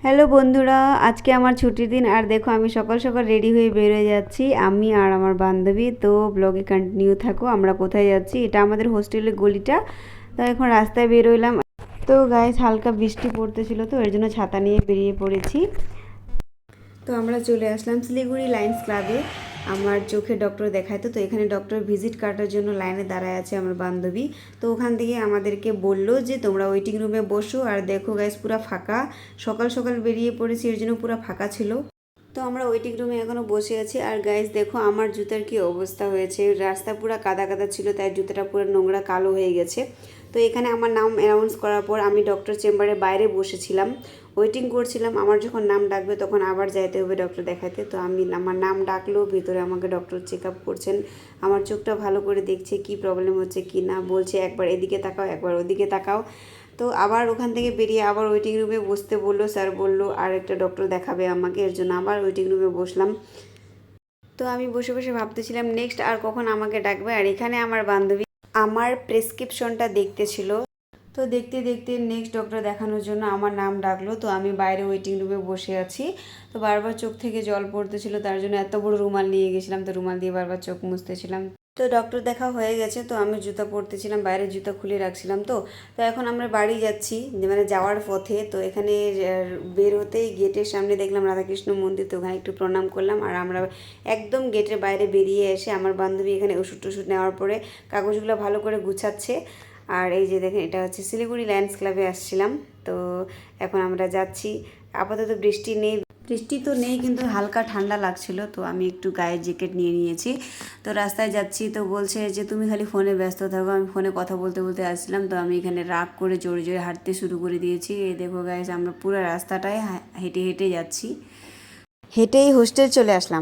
Hello বন্ধুরা, আজকে আমার ছুটির দিন। আর দেখো আমি সকাল সকাল রেডি হয়ে বেরোয় যাচ্ছি, আমি আর আমার বান্ধবী। তো ব্লগে কন্টিনিউ থাকো। আমরা কোথায় যাচ্ছি? এটা আমাদের হোস্টেলের গলিটা। তো এখন রাস্তায় বেরোইলাম। তো গাইস হালকা বৃষ্টি পড়তেছিল, তো এর জন্য ছাতা নিয়ে বেরিয়ে পড়েছি। তো আমরা চলে আসলাম শিলিগুড়ি লায়ন্স ক্লাবে। আমার চোখের ডক্টর দেখাইতো, তো এখানে ডক্টর ভিজিট কাটার জন্য লাইনে দাঁড়ায় আছে আমার বান্ধবী। তো ওখান থেকে আমাদেরকে বললো যে তোমরা ওয়েটিং রুমে বসো। আর দেখো গাইস পুরো ফাঁকা, সকাল সকাল বেরিয়ে পড়েছি, এর জন্য পুরো ফাঁকা ছিল। তো আমরা ওয়েটিং রুমে এখনও বসে আছি। আর গাইস দেখো আমার জুতার কি অবস্থা হয়েছে, রাস্তা পুরো কাদা কাদা ছিল, তাই জুতাটা পুরো নোংরা কালো হয়ে গেছে। তো এখানে আমার নাম অ্যানাউন্স করার পর আমি ডক্টর চেম্বারের বাইরে বসেছিলাম, ওয়েটিং করছিলাম। আমার যখন নাম ডাকবে তখন আবার যাইতে হবে ডক্টর দেখাতে। তো আমার নাম ডাকলো, ভিতরে আমাকে ডক্টর চেক আপ করছেন, আমার চোখটা ভালো করে দেখছে কি প্রবলেম হচ্ছে কি না, বলছে একবার এদিকে তাকাও একবার ওদিকে তাকাও। তো আবার ওখান থেকে বেরিয়ে আবার ওয়েটিং রুমে বসতে বললো, স্যার বললো আর একটা ডক্টর দেখাবে আমাকে, এর জন্য আবার ওয়েটিং রুমে বসলাম। তো আমি বসে বসে ভাবতেছিলাম নেক্সট আর কখন আমাকে ডাকবে। আর এখানে আমার বান্ধবী আমার প্রেসক্রিপশনটা দেখতেছিল। তো দেখতে দেখতে নেক্সট ডক্টর দেখানোর জন্য আমার নাম ডাকলো। তো আমি বাইরে ওয়েটিং রুমে বসে আছি। তো বারবার চোখ থেকে জল পড়তেছিল, তার জন্য এত বড় রুমাল নিয়ে গেছিলাম, তো রুমাল দিয়ে বারবার চোখ মুছতেছিলাম। তো ডক্টর দেখা হয়ে গেছে, তো আমি জুতা পরতেছিলাম, বাইরে জুতা খুলে রাখছিলাম। তো তো এখন আমরা বাড়ি যাচ্ছি, মানে যাওয়ার পথে। তো এখানে বের হতেই গেটের সামনে দেখলাম রাধাকৃষ্ণ মন্দির, তো ওখানে একটু প্রণাম করলাম। আর আমরা একদম গেটের বাইরে বেরিয়ে এসে আমার বান্ধবী এখানে ওষুধ টষুধ নেওয়ার পরে কাগজগুলো ভালো করে গুছাচ্ছে। আর এই যে দেখেন এটা হচ্ছে শিলিগুড়ি লায়ন্স ক্লাবে আসছিলাম। তো এখন আমরা যাচ্ছি। আপাতত বৃষ্টি নেই, বৃষ্টি তো নেই, কিন্তু হালকা ঠান্ডা লাগছিল, তো আমি একটু গায়ের জ্যাকেট নিয়ে নিয়েছি। তো রাস্তায় যাচ্ছি, তো বলছে যে তুমি খালি ফোনে ব্যস্ত থাকো। আমি ফোনে কথা বলতে বলতে আসছিলাম, তো আমি এখানে রাগ করে জোরে জোরে হাঁটতে শুরু করে দিয়েছি। এই দেখো গাইস আমরা পুরো রাস্তাটায় হেঁটে হেঁটে যাচ্ছি, হেঁটেই হোস্টেল চলে আসলাম।